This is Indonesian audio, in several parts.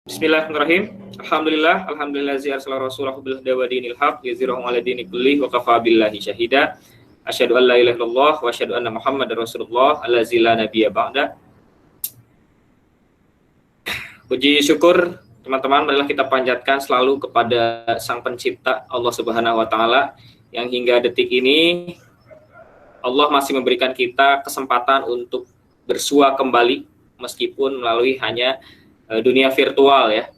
Bismillahirrahmanirrahim. Alhamdulillah ziyarsalah rasulahu bil huda wa dinil haq yuzhirahu ala dini kullih wa kafa billahi syahida. Asyhadu an la ilaha illallah wa asyhadu anna Muhammadar Rasulullah allazi la nabiyya ba'da. Puji syukur teman-teman marilah kita panjatkan selalu kepada Sang Pencipta Allah Subhanahu wa taala yang hingga detik ini Allah masih memberikan kita kesempatan untuk bersua kembali meskipun melalui hanya dunia virtual ya,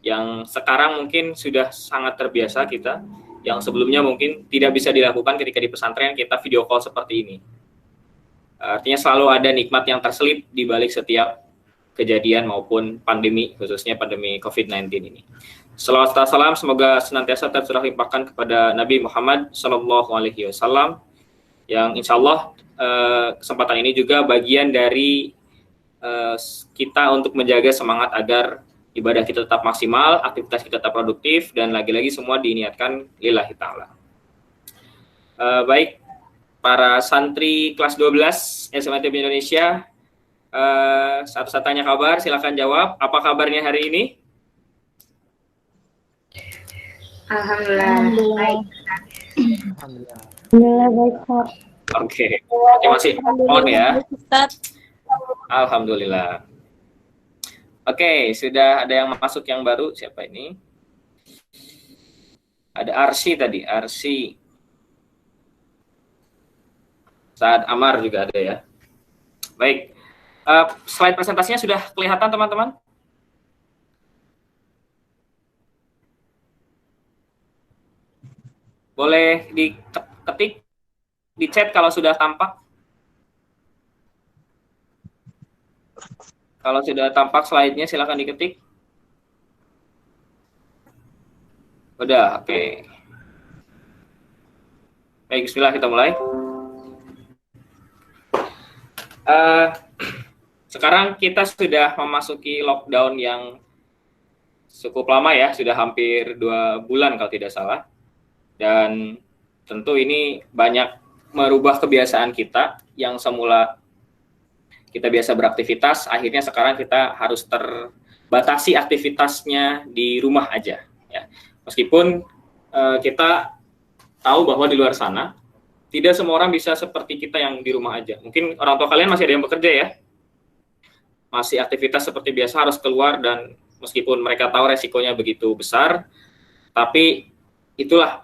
yang sekarang mungkin sudah sangat terbiasa kita, yang sebelumnya mungkin tidak bisa dilakukan ketika di pesantren kita video call seperti ini. Artinya selalu ada nikmat yang terselip di balik setiap kejadian maupun pandemi, khususnya pandemi COVID-19 ini. Salawat dan salam semoga senantiasa tercurah limpahkan kepada Nabi Muhammad SAW, yang insya Allah kesempatan ini juga bagian dari kita untuk menjaga semangat agar ibadah kita tetap maksimal, aktivitas kita tetap produktif, dan lagi-lagi semua diniatkan lillahi ta'ala. Baik, para santri kelas 12 SMA ITB Indonesia, saat saya tanya kabar, silakan jawab. Apa kabarnya hari ini? Alhamdulillah baik. Alhamdulillah baik, Pak. Oke, masih on ya. Alhamdulillah. Oke, sudah ada yang masuk yang baru. Siapa ini? Ada Arsi tadi, Arsi. Saat Amar juga ada ya. Baik, slide presentasinya sudah kelihatan teman-teman? Boleh diketik di chat kalau sudah tampak. Kalau sudah tampak slide-nya silakan diketik. Udah, oke. Baik, bismillah kita mulai. Sekarang kita sudah memasuki lockdown yang cukup lama ya, sudah hampir 2 bulan kalau tidak salah. Dan tentu ini banyak merubah kebiasaan kita yang semula kita biasa beraktivitas, akhirnya sekarang kita harus terbatasi aktivitasnya di rumah aja. Ya. Meskipun kita tahu bahwa di luar sana tidak semua orang bisa seperti kita yang di rumah aja. Mungkin orang tua kalian masih ada yang bekerja ya, masih aktivitas seperti biasa harus keluar, dan meskipun mereka tahu resikonya begitu besar, tapi itulah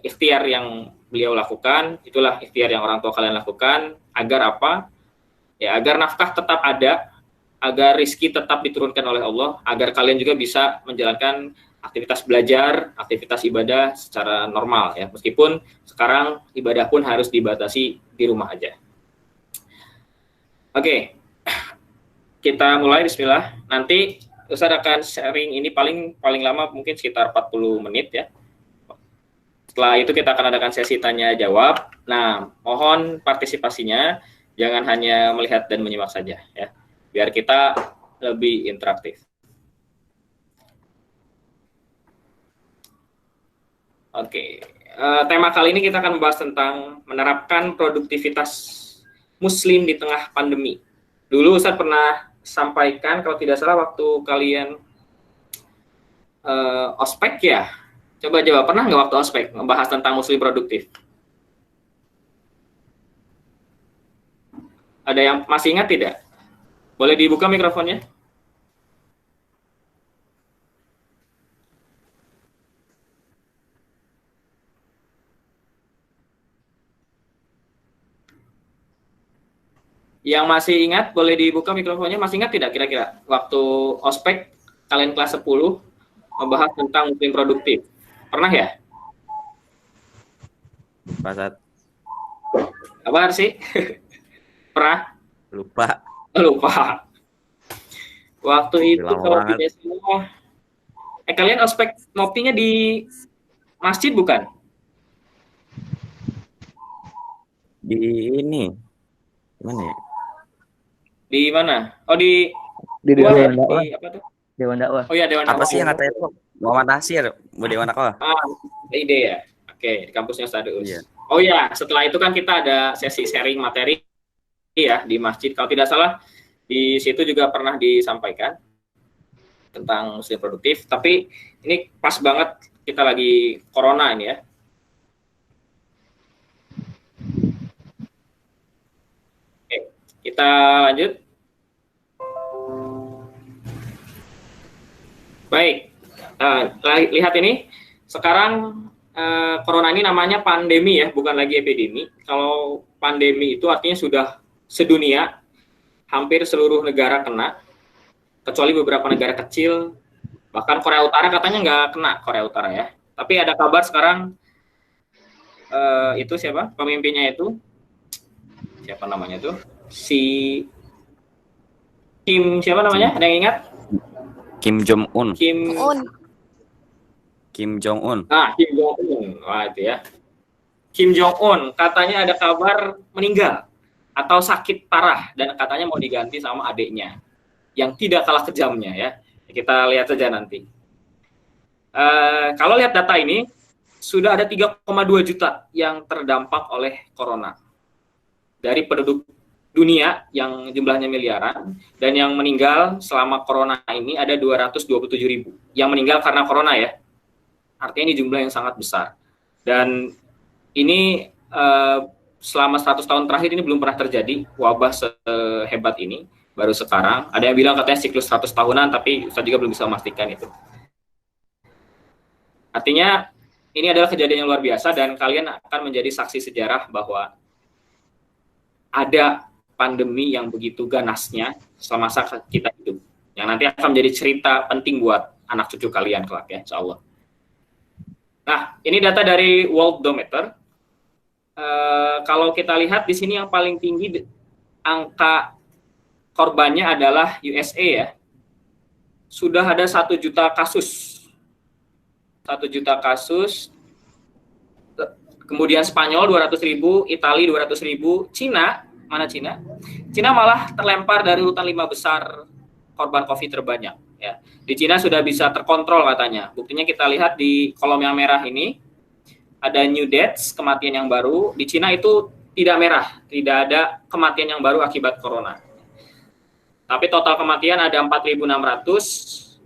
ikhtiar yang beliau lakukan, itulah ikhtiar yang orang tua kalian lakukan, agar apa? Ya, agar nafkah tetap ada, agar rizki tetap diturunkan oleh Allah, agar kalian juga bisa menjalankan aktivitas belajar, aktivitas ibadah secara normal ya. Meskipun sekarang ibadah pun harus dibatasi di rumah aja. Oke, kita mulai, bismillah. Nanti Ustaz akan sharing ini paling lama mungkin sekitar 40 menit ya. Setelah itu kita akan adakan sesi tanya jawab. Nah, mohon partisipasinya. Jangan hanya melihat dan menyimak saja ya, biar kita lebih interaktif. Oke, tema kali ini kita akan membahas tentang menerapkan produktivitas muslim di tengah pandemi. Dulu Ustaz pernah sampaikan kalau tidak salah waktu kalian ospek ya. Coba jawab, pernah nggak waktu ospek membahas tentang muslim produktif? Ada yang masih ingat tidak? Boleh dibuka mikrofonnya? Yang masih ingat, boleh dibuka mikrofonnya. Masih ingat tidak kira-kira? Waktu ospek, kalian kelas 10, membahas tentang muslim produktif. Pernah ya? Pak. Kabar sih? Pernah? Lupa. Waktu itu Lama kalau banget. tidak salah, kalian ospek ngopinya di masjid bukan? Di ini mana ya? Di mana? Oh di Dewan ya? dakwah. Di apa tuh? Dewan dakwah. Oh ya, Dewan Apa Dakwah. sih yang katanya itu Muhammad Nasir, Dewan Dakwah? Ide ya. Oke, di kampusnya Ustaz Deus. Iya. Oh ya, setelah itu kan kita ada sesi sharing materi ya di masjid. Kalau tidak salah di situ juga pernah disampaikan tentang muslim produktif, tapi ini pas banget kita lagi corona ini ya. Oke, kita lanjut. Baik, lihat ini. Sekarang corona ini namanya pandemi ya, bukan lagi epidemi. Kalau pandemi itu artinya sudah sedunia, hampir seluruh negara kena, kecuali beberapa negara kecil. Bahkan Korea Utara katanya nggak kena, Korea Utara ya. Tapi ada kabar sekarang, itu siapa? Pemimpinnya itu, siapa namanya itu? Si Kim, siapa namanya? Ada yang ingat? Kim Jong Un. Kim Jong Un. Nah, Kim Jong Un. Wah, itu ya. Kim Jong Un katanya ada kabar meninggal atau sakit parah dan katanya mau diganti sama adiknya yang tidak kalah kejamnya ya. Kita lihat saja nanti. Kalau lihat data ini sudah ada 3,2 juta yang terdampak oleh corona. Dari penduduk dunia yang jumlahnya miliaran, dan yang meninggal selama corona ini ada 227.000 yang meninggal karena corona ya. Artinya ini jumlah yang sangat besar. Dan ini selama 100 tahun terakhir ini belum pernah terjadi wabah sehebat ini, baru sekarang. Ada yang bilang katanya siklus 100 tahunan, tapi saya juga belum bisa memastikan itu. Artinya ini adalah kejadian yang luar biasa dan kalian akan menjadi saksi sejarah bahwa ada pandemi yang begitu ganasnya selama masa kita hidup, yang nanti akan menjadi cerita penting buat anak cucu kalian kelak ya, insya Allah. Nah, ini data dari Worldometer. Kalau kita lihat di sini yang paling tinggi angka korbannya adalah USA ya. Sudah ada 1 juta kasus. 1 juta kasus. Kemudian Spanyol 200.000, Italia 200.000, Cina, mana Cina? Cina malah terlempar dari urutan 5 besar korban COVID terbanyak. Ya. Di Cina sudah bisa terkontrol katanya. Buktinya kita lihat di kolom yang merah ini, ada new deaths, kematian yang baru. Di Cina itu tidak merah, tidak ada kematian yang baru akibat corona. Tapi total kematian ada 4.600.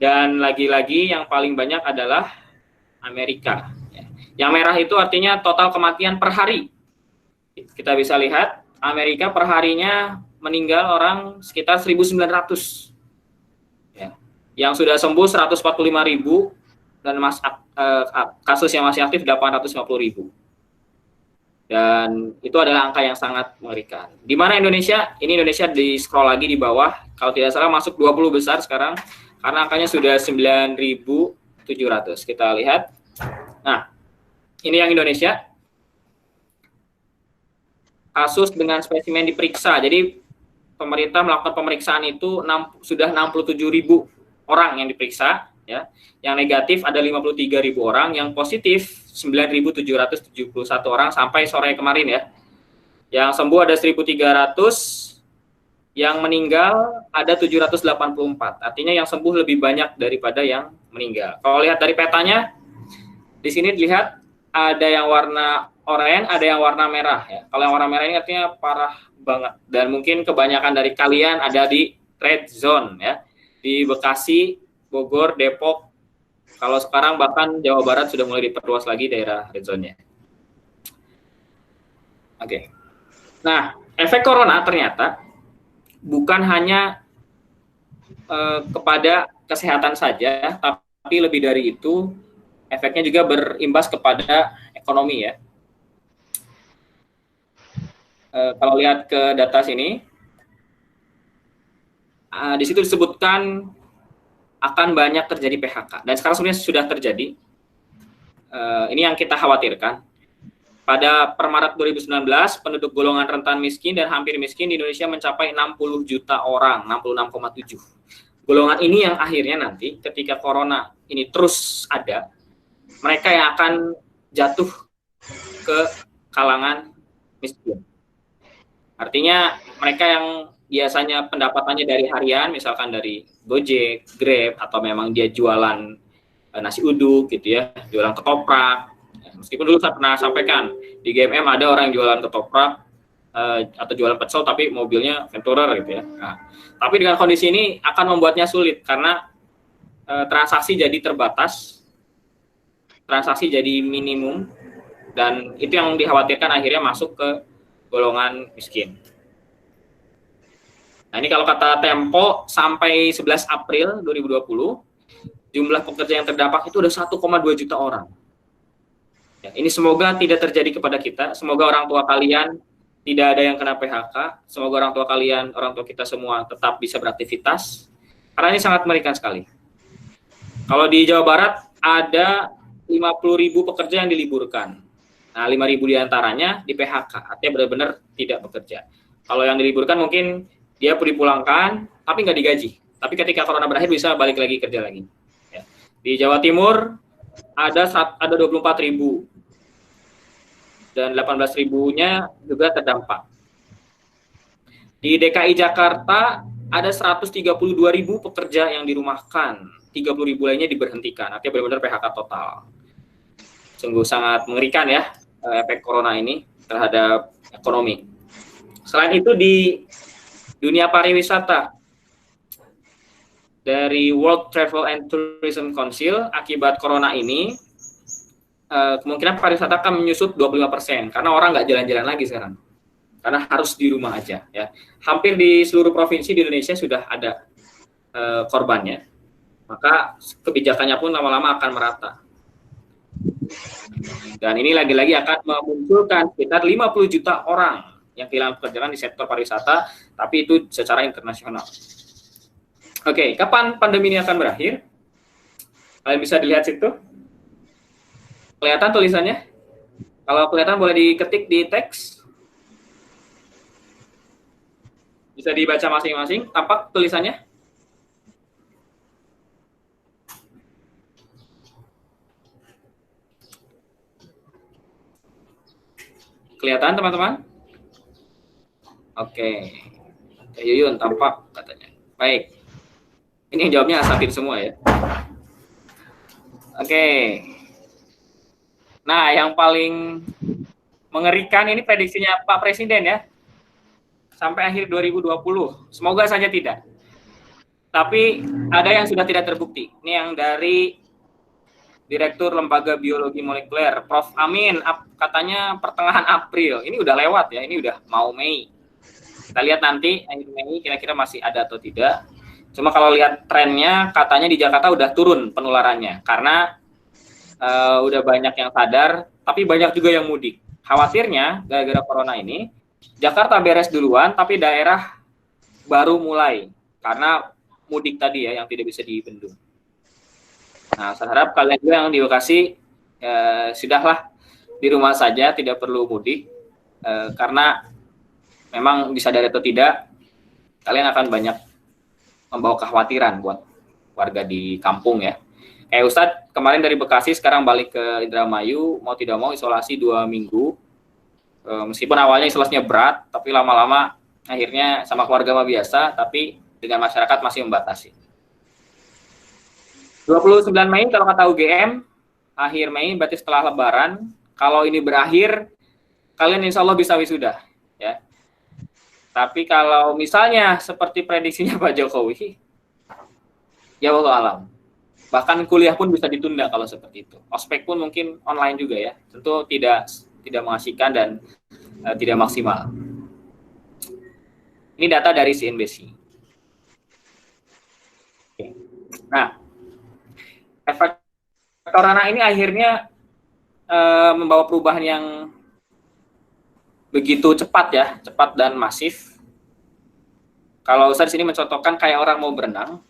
Dan lagi-lagi yang paling banyak adalah Amerika. Yang merah itu artinya total kematian per hari. Kita bisa lihat, Amerika per harinya meninggal orang sekitar 1.900. Ya. Yang sudah sembuh 145.000 dan kasus yang masih aktif 850.000. Dan itu adalah angka yang sangat mengerikan. Di mana Indonesia? Ini Indonesia di scroll lagi di bawah. Kalau tidak salah masuk 20 besar sekarang karena angkanya sudah 9.700. Kita lihat. Nah, ini yang Indonesia. Kasus dengan spesimen diperiksa. Jadi pemerintah melakukan pemeriksaan itu sudah 67.000 orang yang diperiksa, ya. Yang negatif ada 53.000 orang, yang positif 9.771 orang sampai sore kemarin ya. Yang sembuh ada 1.300, yang meninggal ada 784. Artinya yang sembuh lebih banyak daripada yang meninggal. Kalau lihat dari petanya, di sini dilihat ada yang warna oranye, ada yang warna merah ya. Kalau yang warna merah ini artinya parah banget, dan mungkin kebanyakan dari kalian ada di red zone ya, di Bekasi, Bogor, Depok. Kalau sekarang bahkan Jawa Barat sudah mulai diperluas lagi daerah red zone-nya. Oke. Nah, efek corona ternyata bukan hanya kepada kesehatan saja, tapi lebih dari itu efeknya juga berimbas kepada ekonomi ya. Kalau lihat ke data sini, di situ disebutkan akan banyak terjadi PHK, dan sekarang sebenarnya sudah terjadi. Ini yang kita khawatirkan. Pada per Maret 2019, penduduk golongan rentan miskin dan hampir miskin di Indonesia mencapai 60 juta orang, 66,7. Golongan ini yang akhirnya nanti ketika corona ini terus ada, mereka yang akan jatuh ke kalangan miskin. Artinya mereka yang biasanya pendapatannya dari harian, misalkan dari Gojek, Grab, atau memang dia jualan nasi uduk gitu ya, jualan ketoprak. Meskipun dulu saya pernah sampaikan, di GMM ada orang yang jualan ketoprak, atau jualan pecel tapi mobilnya Venturer gitu ya. Nah, tapi dengan kondisi ini akan membuatnya sulit karena transaksi jadi terbatas, transaksi jadi minimum, dan itu yang dikhawatirkan akhirnya masuk ke golongan miskin. Nah, ini kalau kata Tempo, sampai 11 April 2020, jumlah pekerja yang terdampak itu udah 1,2 juta orang. Ya, ini semoga tidak terjadi kepada kita, semoga orang tua kalian tidak ada yang kena PHK, semoga orang tua kalian, orang tua kita semua tetap bisa beraktivitas, karena ini sangat mengerikan sekali. Kalau di Jawa Barat ada 50.000 pekerja yang diliburkan. Nah, 5.000 diantaranya di PHK, artinya benar-benar tidak bekerja. Kalau yang diliburkan mungkin dia dipulangkan, tapi nggak digaji. Tapi ketika corona berakhir bisa balik lagi kerja lagi. Ya. Di Jawa Timur ada 24.000 dan 18.000-nya juga terdampak. Di DKI Jakarta ada 132.000 pekerja yang dirumahkan, 30.000 lainnya diberhentikan. Artinya benar-benar PHK total. Sungguh sangat mengerikan ya efek corona ini terhadap ekonomi. Selain itu di dunia pariwisata, dari World Travel and Tourism Council, akibat corona ini kemungkinan pariwisata akan menyusut 25% karena orang nggak jalan-jalan lagi sekarang, karena harus di rumah aja ya. Hampir di seluruh provinsi di Indonesia sudah ada korbannya, maka kebijakannya pun lama-lama akan merata. Dan ini lagi-lagi akan memunculkan sekitar 50 juta orang yang kehilangan pekerjaan di sektor pariwisata, tapi itu secara internasional. Oke, kapan pandemi ini akan berakhir? Kalian bisa dilihat situ. Kelihatan tulisannya? Kalau kelihatan boleh diketik di teks. Bisa dibaca masing-masing. Tampak tulisannya? Kelihatan teman-teman? Oke. Kayak Yuyun tampak katanya. Baik. Ini yang jawabnya Asafin semua ya. Oke. Nah, yang paling mengerikan ini prediksinya Pak Presiden ya. Sampai akhir 2020. Semoga saja tidak. Tapi ada yang sudah tidak terbukti. Ini yang dari Direktur Lembaga Biologi Molekuler, Prof. Amin, katanya pertengahan April. Ini udah lewat ya, ini udah mau Mei. Kita lihat nanti akhir Mei kira-kira masih ada atau tidak. Cuma kalau lihat trennya, katanya di Jakarta udah turun penularannya. Karena udah banyak yang sadar, tapi banyak juga yang mudik. Khawatirnya, gara-gara corona ini, Jakarta beres duluan, tapi daerah baru mulai. Karena mudik tadi ya, yang tidak bisa dibendung. Nah, saya harap kalian juga yang di Bekasi, sudahlah di rumah saja, tidak perlu mudik. Karena memang disadari atau tidak, kalian akan banyak membawa kekhawatiran buat warga di kampung ya. Ustadz kemarin dari Bekasi sekarang balik ke Indramayu, mau tidak mau isolasi 2 minggu. Meskipun awalnya isolasinya berat, tapi lama-lama akhirnya sama keluarga mah biasa, tapi dengan masyarakat masih membatasi. 29 Mei kalau kata UGM, akhir Mei berarti setelah Lebaran. Kalau ini berakhir, kalian insya Allah bisa wisuda ya. Tapi kalau misalnya seperti prediksinya Pak Jokowi, ya wallahu alam. Bahkan kuliah pun bisa ditunda kalau seperti itu. Ospek pun mungkin online juga ya. Tentu tidak mengasihkan dan tidak maksimal. Ini data dari CNBC. Oke. Nah, efek corona ini akhirnya membawa perubahan yang begitu cepat ya, cepat dan masif. Kalau Ustaz di sini mencontohkan kayak orang mau berenang.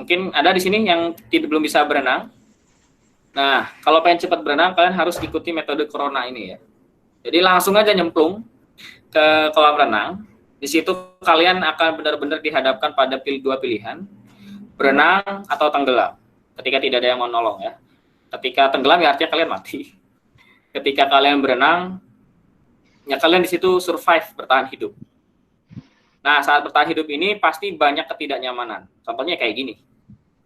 Mungkin ada di sini yang belum bisa berenang. Nah, kalau pengen cepat berenang, kalian harus ikuti metode corona ini ya. Jadi langsung aja nyemplung ke kolam renang. Di situ kalian akan benar-benar dihadapkan pada dua pilihan, berenang atau tenggelam. Ketika tidak ada yang mau nolong ya. Ketika tenggelam ya artinya kalian mati. Ketika kalian berenang, ya kalian di situ survive, bertahan hidup. Nah, saat bertahan hidup ini pasti banyak ketidaknyamanan. Contohnya kayak gini.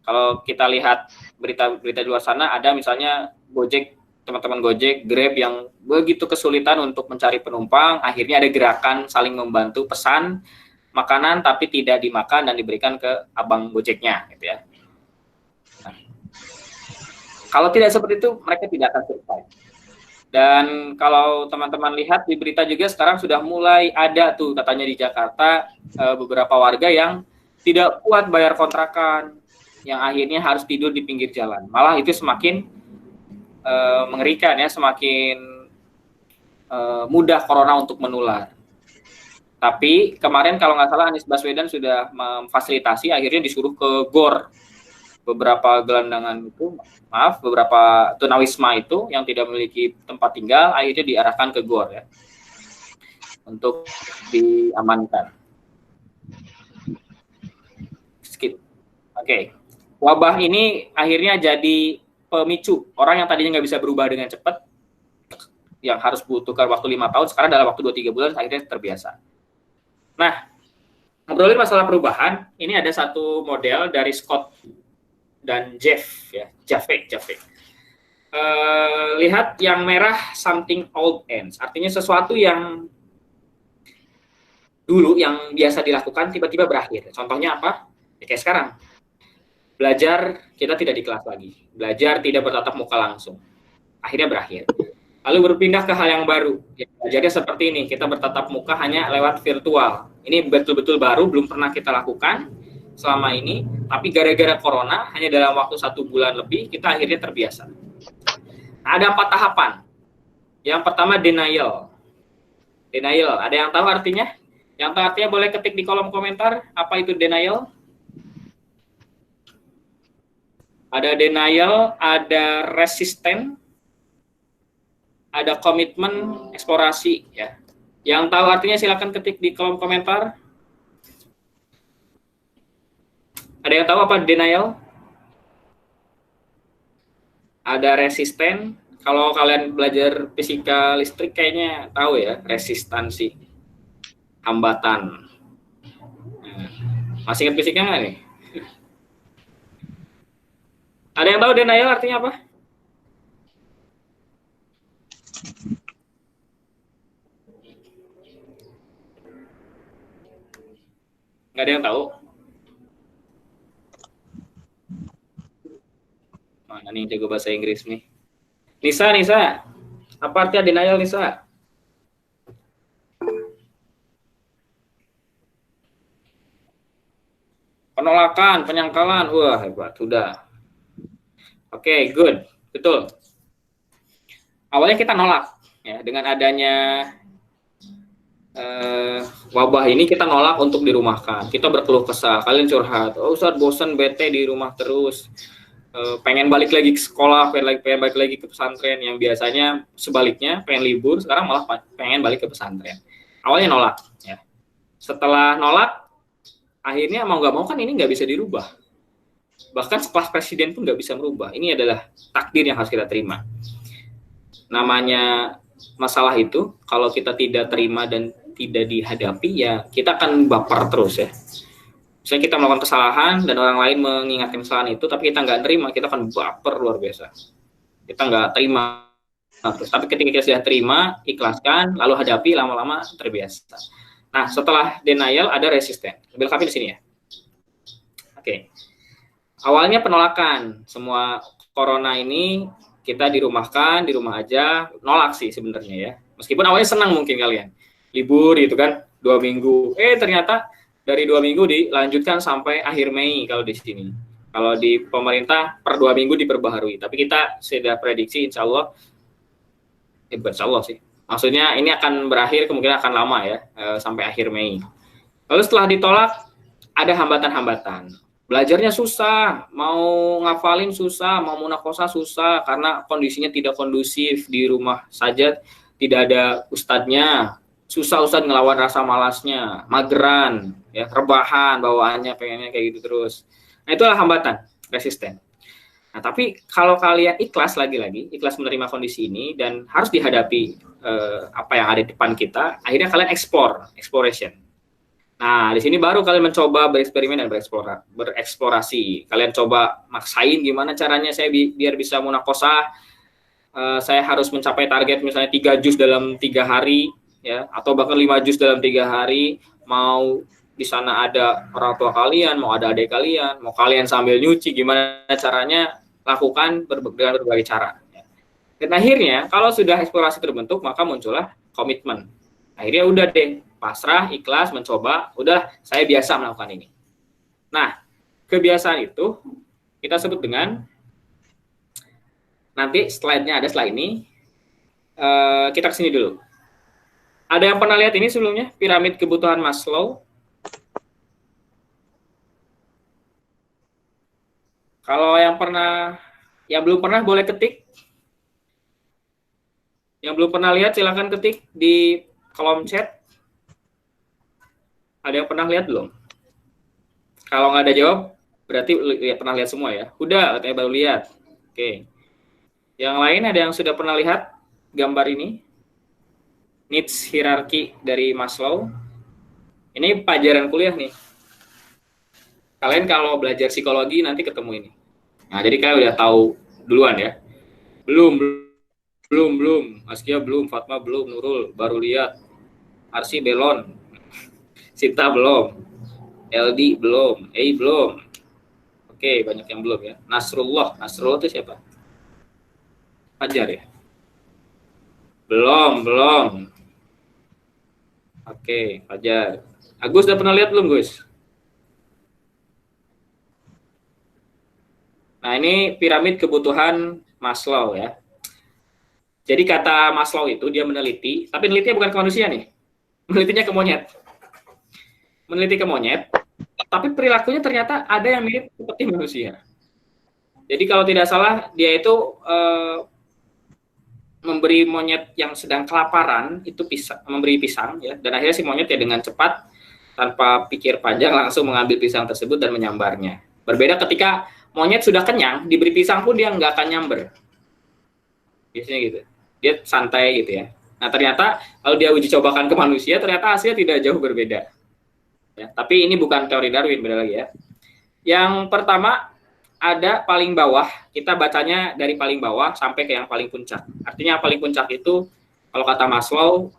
Kalau kita lihat berita-berita di luar sana, ada misalnya Gojek teman-teman Gojek, Grab yang begitu kesulitan untuk mencari penumpang, akhirnya ada gerakan saling membantu pesan makanan tapi tidak dimakan dan diberikan ke abang Gojeknya, gitu ya. Nah, kalau tidak seperti itu, mereka tidak akan survive. Dan kalau teman-teman lihat di berita juga sekarang sudah mulai ada tuh katanya di Jakarta beberapa warga yang tidak kuat bayar kontrakan, yang akhirnya harus tidur di pinggir jalan. Malah itu semakin mengerikan ya, semakin mudah corona untuk menular. Tapi kemarin kalau nggak salah Anies Baswedan sudah memfasilitasi, akhirnya disuruh ke GOR. Beberapa gelandangan itu, beberapa tunawisma itu yang tidak memiliki tempat tinggal, akhirnya diarahkan ke GOR ya, untuk diamankan. Skip. Oke. Wabah ini akhirnya jadi pemicu. Orang yang tadinya nggak bisa berubah dengan cepat, yang harus butuhkan waktu 5 tahun, sekarang dalam waktu 2-3 bulan akhirnya terbiasa. Nah, ngobrolin masalah perubahan, ini ada satu model dari Scott dan Jeff ya, Jaffe. Lihat yang merah, something old ends, artinya sesuatu yang dulu yang biasa dilakukan tiba-tiba berakhir. Contohnya apa? Ya, kayak sekarang. Belajar kita tidak di kelas lagi, belajar tidak bertatap muka langsung, akhirnya berakhir. Lalu berpindah ke hal yang baru. Ya, belajarnya seperti ini, kita bertatap muka hanya lewat virtual. Ini betul-betul baru, belum pernah kita lakukan selama ini, tapi gara-gara corona hanya dalam waktu 1 bulan lebih kita akhirnya terbiasa. Nah, ada 4 tahapan. Yang pertama denial. Ada yang tahu artinya? Yang tahu artinya boleh ketik di kolom komentar apa itu denial. Ada denial, ada resisten, ada komitmen, eksplorasi ya. Yang tahu artinya silakan ketik di kolom komentar. Ada yang tahu apa denial? Ada resisten. Kalau kalian belajar fisika listrik kayaknya tahu ya, resistansi, hambatan. Nah, masih ingat fisiknya nggak nih? Ada yang tahu denial artinya apa? Nggak ada yang tahu? Mana nih jago bahasa Inggris nih? Nisa, apa artinya denial, Nisa? Penolakan, penyangkalan. Wah, hebat, sudah. Oke, good, betul. Awalnya kita nolak, ya, dengan adanya wabah ini kita nolak untuk dirumahkan. Kita berkeluh kesah, kalian curhat, oh Ustaz bosan bete di rumah terus. Pengen balik lagi ke sekolah, pengen balik lagi ke pesantren, yang biasanya sebaliknya pengen libur, sekarang malah pengen balik ke pesantren. Awalnya nolak, ya. Setelah nolak, akhirnya mau nggak mau kan ini nggak bisa dirubah. Bahkan sekelas presiden pun nggak bisa merubah. Ini adalah takdir yang harus kita terima. Namanya masalah itu, kalau kita tidak terima dan tidak dihadapi, ya kita akan baper terus ya. Misalnya kita melakukan kesalahan dan orang lain mengingatkan kesalahan itu, tapi kita nggak terima, kita akan baper luar biasa. Kita nggak terima terus. Tapi ketika kita sudah terima, ikhlaskan, lalu hadapi, lama-lama terbiasa. Nah, setelah denial ada resisten. Ambil kami di sini ya. Oke. Awalnya penolakan. Semua corona ini kita dirumahkan, di rumah aja, nolak sih sebenarnya ya. Meskipun awalnya senang mungkin kalian. Libur gitu kan, 2 minggu. Ternyata dari 2 minggu dilanjutkan sampai akhir Mei kalau di sini. Kalau di pemerintah per 2 minggu diperbaharui. Tapi kita sudah prediksi insya Allah, bukan insya Allah sih. Maksudnya ini akan berakhir kemungkinan akan lama ya, sampai akhir Mei. Lalu setelah ditolak, ada hambatan-hambatan. Belajarnya susah, mau ngafalin susah, mau munakosah susah, karena kondisinya tidak kondusif, di rumah saja tidak ada ustadznya. Susah ustadz ngelawan rasa malasnya, mageran, ya, rebahan bawaannya, pengennya kayak gitu terus. Nah, itulah hambatan, resisten. Nah, tapi kalau kalian ikhlas, lagi-lagi ikhlas menerima kondisi ini dan harus dihadapi apa yang ada di depan kita, akhirnya kalian exploration. Nah, di sini baru kalian mencoba bereksperimen dan bereksplorasi. Kalian coba maksain gimana caranya saya biar bisa munakosah, saya harus mencapai target misalnya 3 juz dalam 3 hari, ya, atau bahkan 5 juz dalam 3 hari, mau di sana ada orang tua kalian, mau ada adik kalian, mau kalian sambil nyuci, gimana caranya, lakukan dengan berbagai cara. Dan akhirnya, kalau sudah eksplorasi terbentuk, maka muncullah komitmen. Akhirnya udah deh, pasrah, ikhlas, mencoba, udah saya biasa melakukan ini. Nah, kebiasaan itu kita sebut dengan, nanti slide-nya ada slide ini, kita kesini dulu. Ada yang pernah lihat ini sebelumnya, piramid kebutuhan Maslow? Kalau yang belum pernah boleh ketik. Yang belum pernah lihat silahkan ketik di kolom chat. Ada yang pernah lihat belum? Kalau nggak ada jawab, berarti pernah lihat semua ya. Udah, katanya baru lihat. Oke. Yang lain ada yang sudah pernah lihat gambar ini? Needs hierarchy dari Maslow. Ini pelajaran kuliah nih. Kalian kalau belajar psikologi nanti ketemu ini. Nah, jadi kalian udah tahu duluan ya. Belum. Askia belum, Fatma belum, Nurul baru lihat. Arsi belum. Sinta belum. LD belum. Belum. Oke, banyak yang belum ya. Nasrullah itu siapa? Fajar ya? Belum. Oke, Fajar. Agus udah pernah lihat belum, Gus? Nah, ini piramid kebutuhan Maslow ya. Jadi kata Maslow itu dia meneliti, tapi menelitinya bukan ke manusia nih. Menelitinya ke monyet. Meneliti ke monyet, tapi perilakunya ternyata ada yang mirip seperti manusia. Jadi kalau tidak salah, dia itu memberi monyet yang sedang kelaparan, itu memberi pisang, ya, dan akhirnya si monyet ya dengan cepat, tanpa pikir panjang, langsung mengambil pisang tersebut dan menyambarnya. Berbeda ketika monyet sudah kenyang, diberi pisang pun dia nggak akan nyamber. Biasanya gitu. Dia santai gitu ya. Nah, ternyata kalau dia uji cobakan ke manusia, ternyata hasilnya tidak jauh berbeda. Ya, tapi ini bukan teori Darwin, beda lagi ya. Yang pertama, ada paling bawah, kita bacanya dari paling bawah sampai ke yang paling puncak. Artinya yang paling puncak itu, kalau kata Maslow,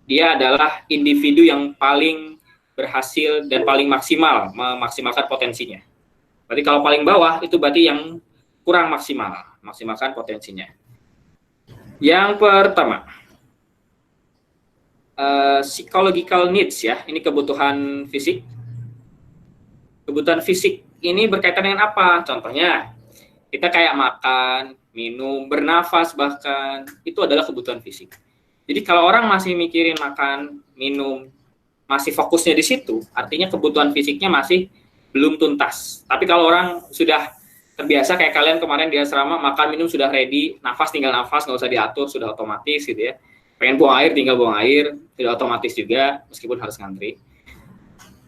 dia adalah individu yang paling berhasil dan paling maksimal, memaksimalkan potensinya. Berarti kalau paling bawah, itu berarti yang kurang maksimal, maksimalkan potensinya. Yang pertama, psychological needs ya, ini kebutuhan fisik. Kebutuhan fisik ini berkaitan dengan apa? Contohnya, kita kayak makan, minum, bernafas bahkan, itu adalah kebutuhan fisik. Jadi kalau orang masih mikirin makan, minum, masih fokusnya di situ, artinya kebutuhan fisiknya masih belum tuntas. Tapi kalau orang sudah terbiasa kayak kalian kemarin di asrama, makan minum sudah ready, nafas tinggal nafas, nggak usah diatur, sudah otomatis gitu ya. Pengen buang air tinggal buang air, tidak otomatis juga meskipun harus ngantri.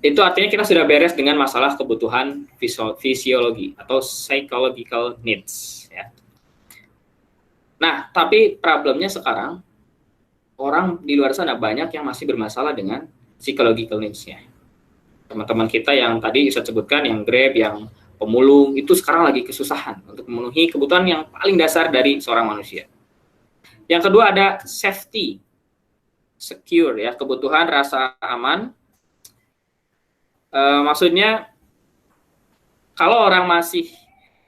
Itu artinya kita sudah beres dengan masalah kebutuhan fisiologi atau psychological needs ya. Nah, tapi problemnya sekarang orang di luar sana banyak yang masih bermasalah dengan psychological needs-nya. Teman-teman kita yang tadi saya sebutkan, yang Grab, yang pemulung, itu sekarang lagi kesusahan untuk memenuhi kebutuhan yang paling dasar dari seorang manusia. Yang kedua ada safety, secure ya, kebutuhan rasa aman. Maksudnya kalau orang masih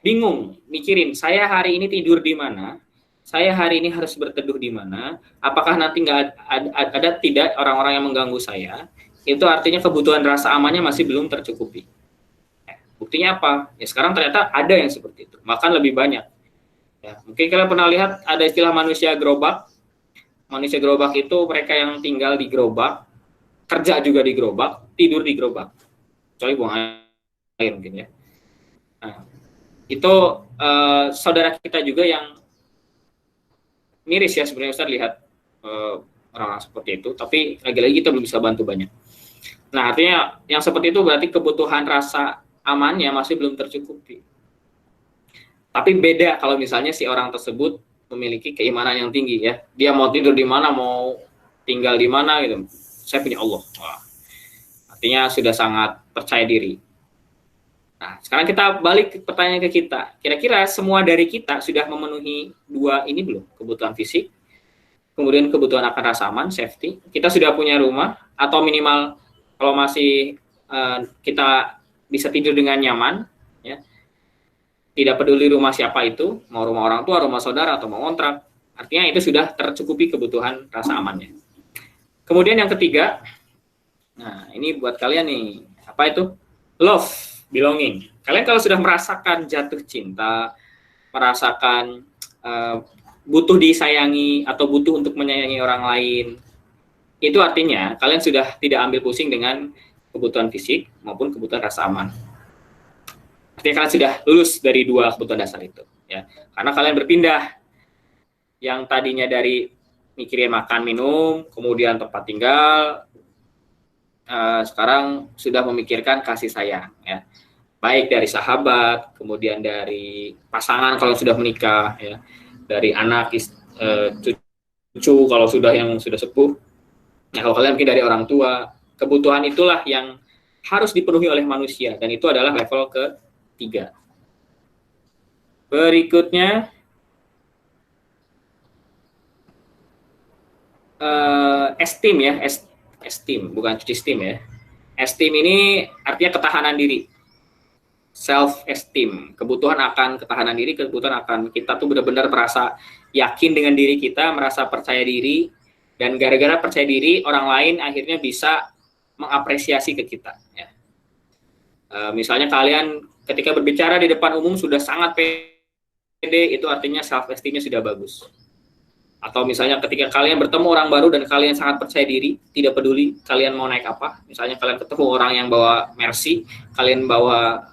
bingung mikirin, saya hari ini tidur di mana, saya hari ini harus berteduh di mana, apakah nanti nggak ada tidak orang-orang yang mengganggu saya, itu artinya kebutuhan rasa amannya masih belum tercukupi. Buktinya apa? Ya sekarang ternyata ada yang seperti itu, bahkan lebih banyak. Ya, mungkin kalian pernah lihat ada istilah manusia gerobak. Manusia gerobak itu mereka yang tinggal di gerobak, kerja juga di gerobak, tidur di gerobak. Kecuali buang air mungkin ya. Nah, itu saudara kita juga yang miris ya sebenarnya Ustaz lihat orang seperti itu, tapi lagi-lagi kita belum bisa bantu banyak. Nah, artinya yang seperti itu berarti kebutuhan rasa amannya masih belum tercukupi. Tapi beda kalau misalnya si orang tersebut memiliki keimanan yang tinggi ya. Dia mau tidur di mana, mau tinggal di mana gitu. Saya punya Allah. Wah. Artinya sudah sangat percaya diri. Nah, sekarang kita balik ke pertanyaan ke kita. Kira-kira semua dari kita sudah memenuhi dua ini belum? Kebutuhan fisik, kemudian kebutuhan akan rasa aman, safety. Kita sudah punya rumah, atau minimal kalau masih kita bisa tidur dengan nyaman, ya. Tidak peduli rumah siapa itu, mau rumah orang tua, rumah saudara, atau mau kontrak. Artinya itu sudah tercukupi kebutuhan rasa amannya. Kemudian yang ketiga, nah ini buat kalian nih, apa itu? Love, belonging. Kalian kalau sudah merasakan jatuh cinta, merasakan butuh disayangi atau butuh untuk menyayangi orang lain, itu artinya kalian sudah tidak ambil pusing dengan kebutuhan fisik maupun kebutuhan rasa aman. Artinya kalian sudah lulus dari dua kebutuhan dasar itu, ya. Karena kalian berpindah yang tadinya dari mikirin makan minum, kemudian tempat tinggal, sekarang sudah memikirkan kasih sayang, ya. Baik dari sahabat, kemudian dari pasangan kalau sudah menikah, ya, dari anak, cucu kalau yang sudah sepuh. Nah, kalau kalian mungkin dari orang tua, kebutuhan itulah yang harus dipenuhi oleh manusia, dan itu adalah level ketiga. Berikutnya, esteem, ya, esteem, bukan cuci steam, ya. Esteem ini artinya ketahanan diri. Self-esteem, kebutuhan akan ketahanan diri, kebutuhan akan kita tuh benar-benar merasa yakin dengan diri kita, merasa percaya diri, dan gara-gara percaya diri, orang lain akhirnya bisa mengapresiasi ke kita, ya. Misalnya kalian ketika berbicara di depan umum sudah sangat pede, itu artinya self-esteemnya sudah bagus. Atau misalnya ketika kalian bertemu orang baru dan kalian sangat percaya diri, tidak peduli kalian mau naik apa. Misalnya kalian ketemu orang yang bawa Mercy, kalian bawa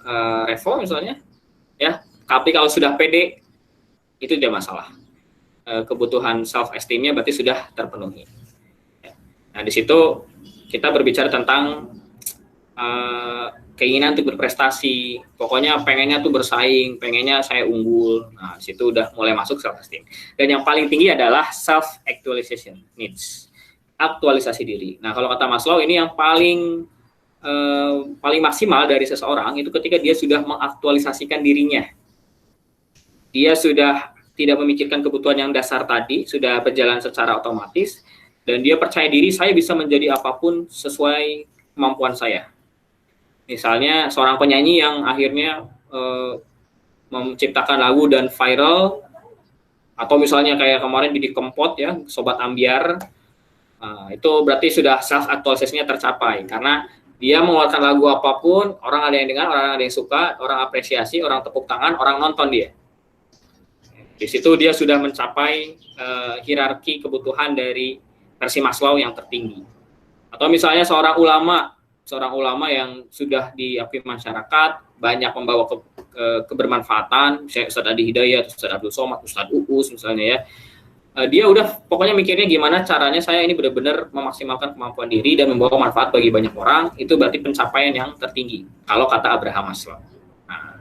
Revo misalnya, ya. Tapi kalau sudah pede, itu tidak masalah. Kebutuhan self esteemnya berarti sudah terpenuhi. Nah, di situ kita berbicara tentang keinginan untuk berprestasi, pokoknya pengennya tuh bersaing, pengennya saya unggul. Nah, di situ udah mulai masuk self esteem. Dan yang paling tinggi adalah self actualization needs, aktualisasi diri. Nah, kalau kata Maslow ini yang paling maksimal dari seseorang itu ketika dia sudah mengaktualisasikan dirinya. Dia sudah tidak memikirkan kebutuhan yang dasar tadi, sudah berjalan secara otomatis, dan dia percaya diri, saya bisa menjadi apapun sesuai kemampuan saya. Misalnya seorang penyanyi yang akhirnya menciptakan lagu dan viral, atau misalnya kayak kemarin Didi Kempot, ya, Sobat Ambiar, itu berarti sudah self actualisasinya tercapai karena dia mengeluarkan lagu apapun, orang ada yang dengar, orang ada yang suka, orang apresiasi, orang tepuk tangan, orang nonton dia. Di situ dia sudah mencapai hierarki kebutuhan dari versi Maslow yang tertinggi. Atau misalnya seorang ulama yang sudah diakui masyarakat, banyak membawa kebermanfaatan, misalnya Ustadz Adi Hidayat, Ustadz Abdul Somad, Ustadz Uus misalnya, ya. Dia udah pokoknya mikirnya gimana caranya saya ini benar-benar memaksimalkan kemampuan diri dan membawa manfaat bagi banyak orang, itu berarti pencapaian yang tertinggi, kalau kata Abraham Maslow. Nah,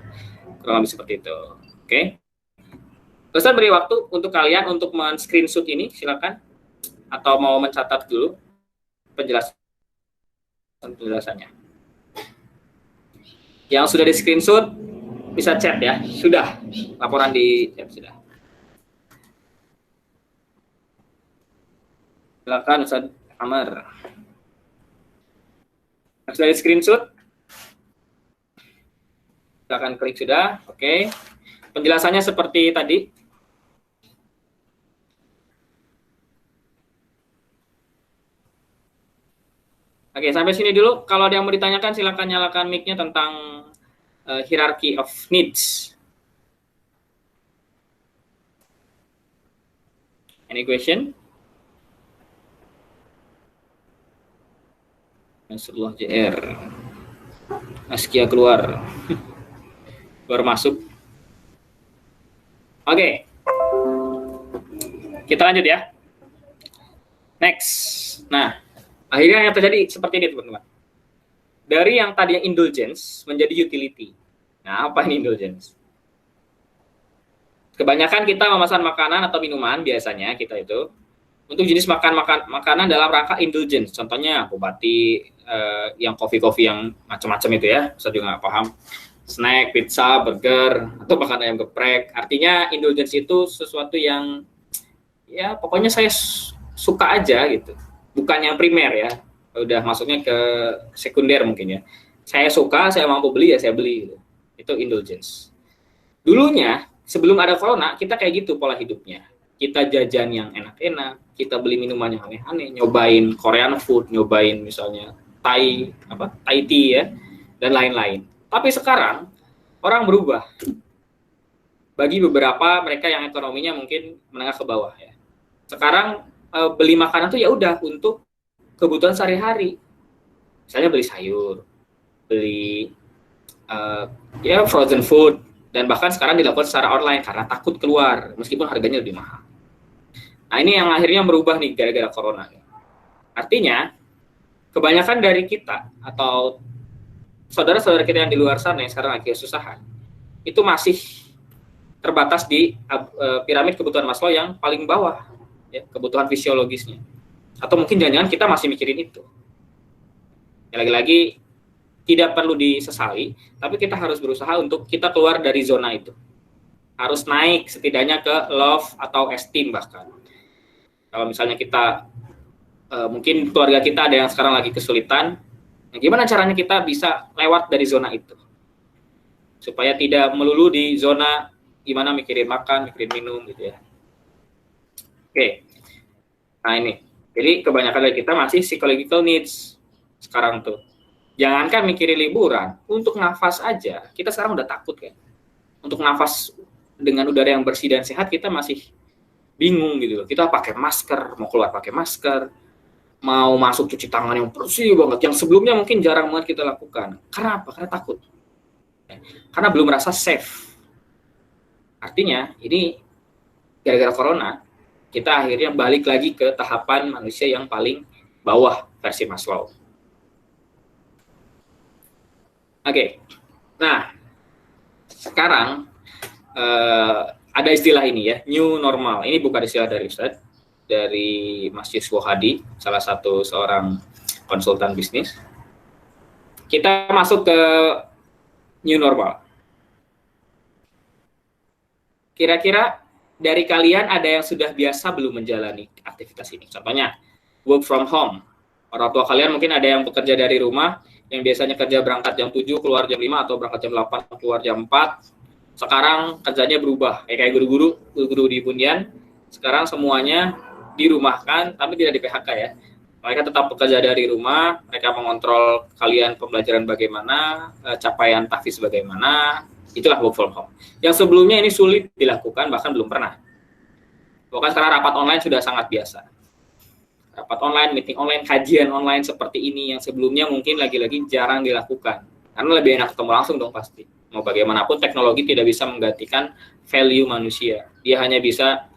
kurang lebih seperti itu. Oke. Ustadz beri waktu untuk kalian untuk men-screenshot ini, silakan. Atau mau mencatat dulu penjelasannya. Yang sudah di screenshot bisa chat, ya. Sudah, laporan di chat sudah. Silakan Ustaz Amar. Yang sudah di screenshot, silakan klik sudah. Oke. Penjelasannya seperti tadi. Oke, sampai sini dulu. Kalau ada yang mau ditanyakan, silakan nyalakan mic-nya tentang hierarchy of needs. Any question? Nasrullah JR. Askia keluar. Baru masuk. Oke. Kita lanjut, ya. Next. Nah, akhirnya yang terjadi seperti ini, teman-teman. Dari yang tadinya indulgence menjadi utility. Nah, apa ini indulgence? Kebanyakan kita memesan makanan atau minuman, biasanya kita itu, untuk jenis makanan dalam rangka indulgence. Contohnya, Bupati yang kopi-kopi yang macam-macam itu, ya. Saya juga nggak paham. snack, pizza, burger, atau bahkan ayam geprek. Artinya indulgence itu sesuatu yang ya pokoknya saya suka aja gitu. Bukan yang primer ya. Udah masuknya ke sekunder mungkin ya. Saya suka, saya mampu beli ya saya beli gitu. Itu indulgence. Dulunya sebelum ada corona kita kayak gitu pola hidupnya. Kita jajan yang enak-enak, kita beli minuman yang aneh-aneh, nyobain Korean food, nyobain misalnya Thai tea ya dan lain-lain. Tapi sekarang orang berubah. Bagi beberapa mereka yang ekonominya mungkin menengah ke bawah ya. Sekarang beli makanan tuh ya udah untuk kebutuhan sehari-hari. Misalnya beli sayur, beli ya frozen food, dan bahkan sekarang dilakukan secara online karena takut keluar meskipun harganya lebih mahal. Nah ini yang akhirnya merubah nih gara-gara corona. Artinya kebanyakan dari kita atau saudara-saudara kita yang di luar sana yang sekarang lagi kesusahan itu masih terbatas di piramid kebutuhan Maslow yang paling bawah ya, kebutuhan fisiologisnya. Atau mungkin jangan-jangan kita masih mikirin itu. Ya, lagi-lagi tidak perlu disesali, tapi kita harus berusaha untuk kita keluar dari zona itu. Harus naik setidaknya ke love atau esteem bahkan. Kalau misalnya kita, mungkin keluarga kita ada yang sekarang lagi kesulitan, nah gimana caranya kita bisa lewat dari zona itu? Supaya tidak melulu di zona gimana mikirin makan, mikirin minum gitu ya. Oke, nah ini. Jadi kebanyakan dari kita masih psychological needs sekarang tuh. Jangankan mikirin liburan, untuk nafas aja, kita sekarang udah takut kan. Untuk nafas dengan udara yang bersih dan sehat, kita masih bingung gitu loh. Kita pakai masker, mau keluar pakai masker, mau masuk cuci tangan yang bersih banget, yang sebelumnya mungkin jarang banget kita lakukan. Karena apa? Karena takut. Karena belum merasa safe. Artinya, ini gara-gara corona, kita akhirnya balik lagi ke tahapan manusia yang paling bawah versi Maslow. Oke, nah sekarang ada istilah ini ya, new normal. Ini bukan istilah dari Ustadz, dari Mas Yuswo Hadi, salah satu seorang konsultan bisnis. Kita masuk ke new normal. Kira-kira dari kalian ada yang sudah biasa belum menjalani aktivitas ini? Contohnya, work from home. Orang tua kalian mungkin ada yang bekerja dari rumah, yang biasanya kerja berangkat jam 7, keluar jam 5, atau berangkat jam 8, keluar jam 4. Sekarang kerjanya berubah. Kayak guru-guru di Bundian, sekarang semuanya dirumahkan, tapi tidak di PHK ya. Mereka tetap bekerja dari rumah, mereka mengontrol kalian pembelajaran bagaimana, capaian tahfiz bagaimana, itulah work from home. Yang sebelumnya ini sulit dilakukan, bahkan belum pernah. Bahkan sekarang rapat online sudah sangat biasa. Rapat online, meeting online, kajian online seperti ini yang sebelumnya mungkin lagi-lagi jarang dilakukan. Karena lebih enak ketemu langsung dong pasti. Mau bagaimanapun teknologi tidak bisa menggantikan value manusia. Dia hanya bisa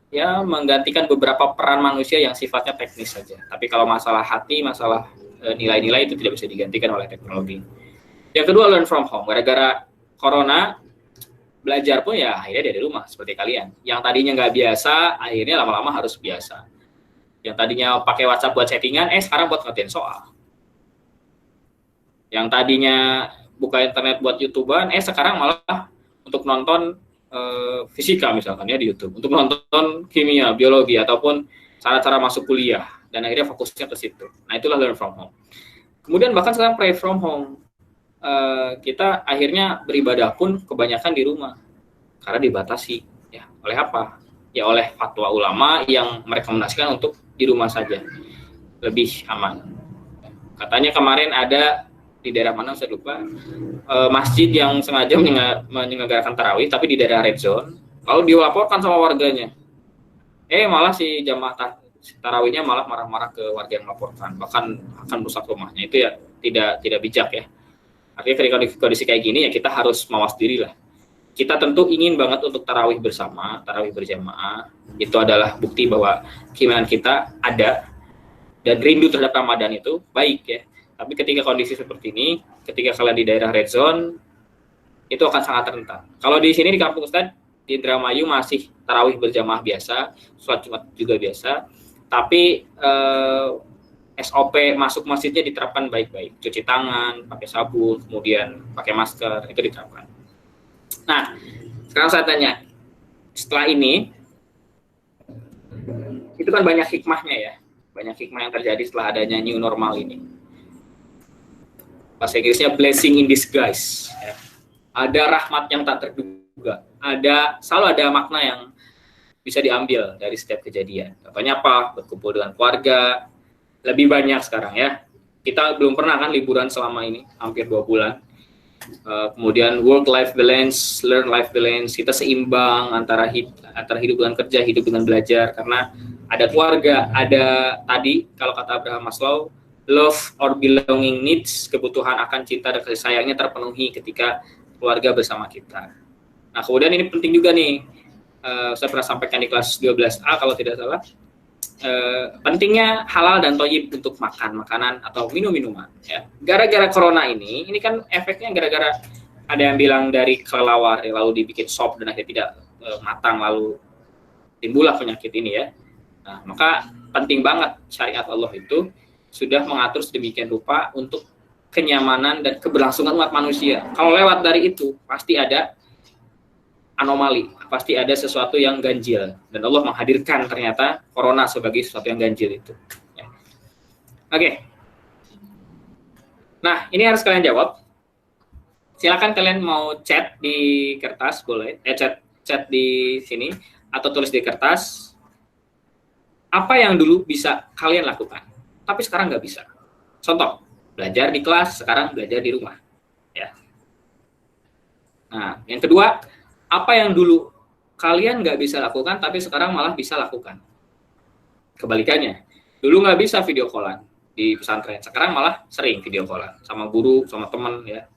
ya menggantikan beberapa peran manusia yang sifatnya teknis saja. Tapi kalau masalah hati, masalah nilai-nilai itu tidak bisa digantikan oleh teknologi. Yang kedua, learn from home. Gara-gara corona, belajar pun ya akhirnya dari rumah seperti kalian. Yang tadinya nggak biasa, akhirnya lama-lama harus biasa. Yang tadinya pakai WhatsApp buat chattingan, sekarang buat ngertiin soal. Yang tadinya buka internet buat YouTuber, sekarang malah untuk nonton fisika misalkan ya di YouTube, untuk nonton kimia, biologi, ataupun cara-cara masuk kuliah, dan akhirnya fokusnya ke situ. Nah itulah learn from home. Kemudian bahkan sekarang pray from home. Kita akhirnya beribadah pun kebanyakan di rumah karena dibatasi ya oleh apa? Ya oleh fatwa ulama yang merekomendasikan untuk di rumah saja lebih aman. Katanya kemarin ada di daerah mana saya lupa, masjid yang sengaja menyelenggarakan tarawih tapi di daerah red zone, lalu dilaporkan sama warganya, malah si jamaah tarawihnya malah marah-marah ke warga yang melaporkan, bahkan akan rusak rumahnya. Itu ya tidak bijak ya. Artinya ketika kondisi kayak gini ya kita harus mawas diri lah. Kita tentu ingin banget untuk tarawih bersama, tarawih berjamaah. Itu adalah bukti bahwa keimanan kita ada dan rindu terhadap Ramadan itu baik ya. Tapi ketika kondisi seperti ini, ketika kalian di daerah red zone, itu akan sangat rentan. Kalau di sini di kampung Ustadz, di Indramayu masih tarawih berjamaah biasa, sholat Jumat juga biasa. Tapi SOP masuk masjidnya diterapkan baik-baik, cuci tangan, pakai sabun, kemudian pakai masker, itu diterapkan. Nah, sekarang saya tanya, setelah ini, itu kan banyak hikmahnya ya, banyak hikmah yang terjadi setelah adanya new normal ini. Bahasa Inggrisnya blessing in disguise. Ya. Ada rahmat yang tak terduga, selalu ada makna yang bisa diambil dari setiap kejadian. Contohnya apa? Berkumpul dengan keluarga, lebih banyak sekarang ya. Kita belum pernah kan liburan selama ini, hampir 2 bulan. Kemudian work-life balance, learn-life balance, kita seimbang antara hidup dengan kerja, hidup dengan belajar, karena ada keluarga, ada tadi, kalau kata Abraham Maslow, love or belonging needs, kebutuhan akan cinta dan kasih sayangnya terpenuhi ketika keluarga bersama kita. Nah, kemudian ini penting juga nih, saya pernah sampaikan di kelas 12A kalau tidak salah, pentingnya halal dan thayyib untuk makan makanan atau minum minuman ya. Gara-gara corona ini kan efeknya gara-gara ada yang bilang dari kelelawar ya, lalu dibikin sop dan akhirnya tidak matang, lalu timbullah penyakit ini ya. Nah, maka penting banget syariat Allah itu sudah mengatur sedemikian rupa untuk kenyamanan dan keberlangsungan umat manusia. Kalau lewat dari itu pasti ada anomali, pasti ada sesuatu yang ganjil, dan Allah menghadirkan ternyata corona sebagai sesuatu yang ganjil itu ya. Oke. Nah, ini harus kalian jawab. Silakan kalian mau chat di kertas, boleh chat di sini atau tulis di kertas apa yang dulu bisa kalian lakukan tapi sekarang nggak bisa. Contoh, belajar di kelas, sekarang belajar di rumah ya. Nah, yang kedua, apa yang dulu kalian nggak bisa lakukan, tapi sekarang malah bisa lakukan. Kebalikannya, dulu nggak bisa video callan di pesantren, sekarang malah sering video callan sama guru, sama teman ya.